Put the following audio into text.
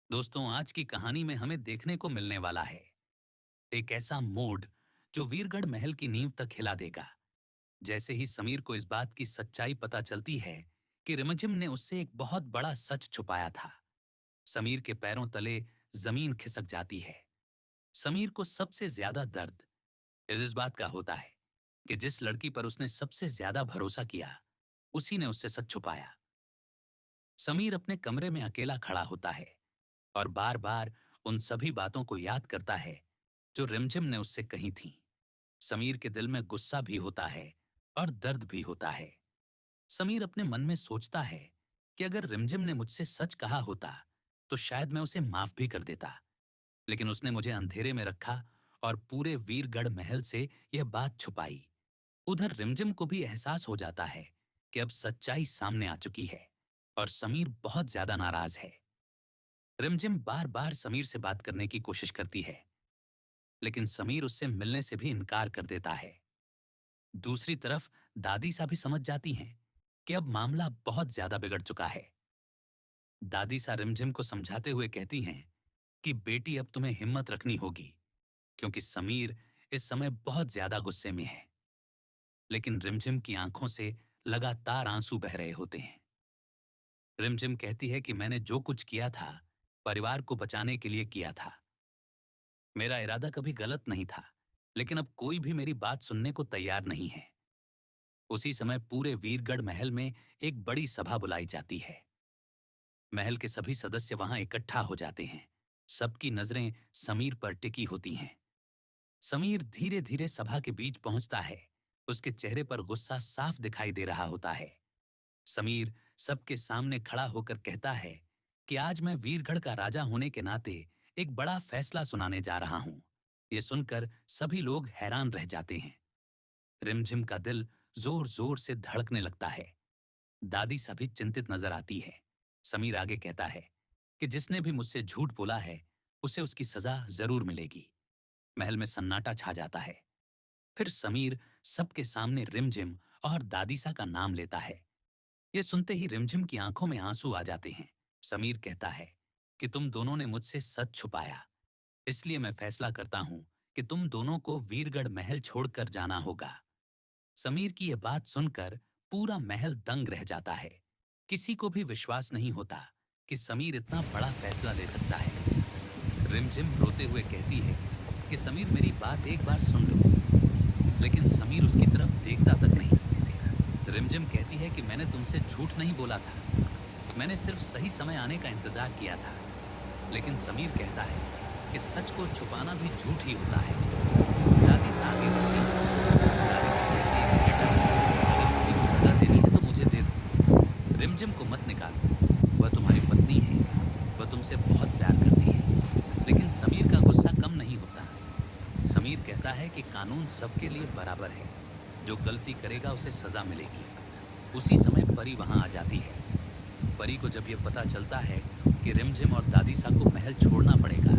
दोस्तों, आज की कहानी में हमें देखने को मिलने वाला है एक ऐसा मोड़ जो वीरगढ़ महल की नींव तक हिला देगा। जैसे ही समीर को इस बात की सच्चाई पता चलती है कि रिमझिम ने उससे एक बहुत बड़ा सच छुपाया था, समीर के पैरों तले जमीन खिसक जाती है। समीर को सबसे ज्यादा दर्द इस बात का होता है कि जिस लड़की पर उसने सबसे ज्यादा भरोसा किया, उसी ने उससे सच छुपाया। समीर अपने कमरे में अकेला खड़ा होता है और बार बार उन सभी बातों को याद करता है जो रिमझिम ने उससे कही थीं। समीर के दिल में गुस्सा भी होता है और दर्द भी होता है। समीर अपने मन में सोचता है कि अगर रिमझिम ने मुझसे सच कहा होता तो शायद मैं उसे माफ भी कर देता, लेकिन उसने मुझे अंधेरे में रखा और पूरे वीरगढ़ महल से यह बात छुपाई। उधर रिमझिम को भी एहसास हो जाता है कि अब सच्चाई सामने आ चुकी है और समीर बहुत ज्यादा नाराज है। रिमझिम बार बार समीर से बात करने की कोशिश करती है, लेकिन समीर उससे मिलने से भी इनकार कर देता है। दूसरी तरफ दादी सा भी समझ जाती हैं कि अब मामला बहुत ज्यादा बिगड़ चुका है। दादी सा रिमझिम को समझाते हुए कहती हैं कि बेटी, अब तुम्हें हिम्मत रखनी होगी, क्योंकि समीर इस समय बहुत ज्यादा गुस्से में है। लेकिन रिमझिम की आंखों से लगातार आंसू बह रहे होते हैं। रिमझिम कहती है कि मैंने जो कुछ किया था, परिवार को बचाने के लिए किया था। मेरा इरादा कभी गलत नहीं था, लेकिन अब कोई भी मेरी बात सुनने को तैयार नहीं है। उसी समय पूरे वीरगढ़ महल में एक बड़ी सभा बुलाई जाती है। महल के सभी सदस्य वहां इकट्ठा हो जाते हैं। सबकी नजरें समीर पर टिकी होती हैं। समीर धीरे धीरे सभा के बीच पहुंचता है। उसके चेहरे पर गुस्सा साफ दिखाई दे रहा होता है। समीर सबके सामने खड़ा होकर कहता है कि आज मैं वीरगढ़ का राजा होने के नाते एक बड़ा फैसला सुनाने जा रहा हूं। यह सुनकर सभी लोग हैरान रह जाते हैं। रिमझिम का दिल जोर जोर से धड़कने लगता है। दादी सभी चिंतित नजर आती है। समीर आगे कहता है कि जिसने भी मुझसे झूठ बोला है, उसे उसकी सजा जरूर मिलेगी। महल में सन्नाटा छा जाता है। फिर समीर सबके सामने रिमझिम और दादीसा का नाम लेता है। यह सुनते ही रिमझिम की आंखों में आंसू आ जाते हैं। समीर कहता है कि तुम दोनों ने मुझसे सच छुपाया, इसलिए मैं फैसला करता हूं कि तुम दोनों को वीरगढ़ महल छोड़कर जाना होगा। समीर की यह बात सुनकर पूरा महल दंग रह जाता है। किसी को भी विश्वास नहीं होता कि समीर इतना बड़ा फैसला ले सकता है। रिमझिम रोते हुए कहती है कि समीर, मेरी बात एक बार सुन लो। लेकिन समीर उसकी तरफ देखता तक नहीं। रिमझिम कहती है कि मैंने तुमसे झूठ नहीं बोला था, मैंने सिर्फ सही समय आने का इंतजार किया था। लेकिन समीर कहता है कि सच को छुपाना भी झूठ ही होता है। दादी सा आगे बढ़ती है। दादी सा कहती है कि बेटा, अगर किसी को सजा देनी है तो मुझे दे दो। रिमझिम को मत निकालो, वह तुम्हारी पत्नी है, वह तुमसे बहुत प्यार करती है। लेकिन समीर का गुस्सा कम नहीं होता। समीर कहता है कि कानून सबके लिए बराबर है, जो गलती करेगा उसे सजा मिलेगी। उसी समय परी वहां आ जाती है। परी को जब यह पता चलता है कि रिमझिम और दादीसा को महल छोड़ना पड़ेगा,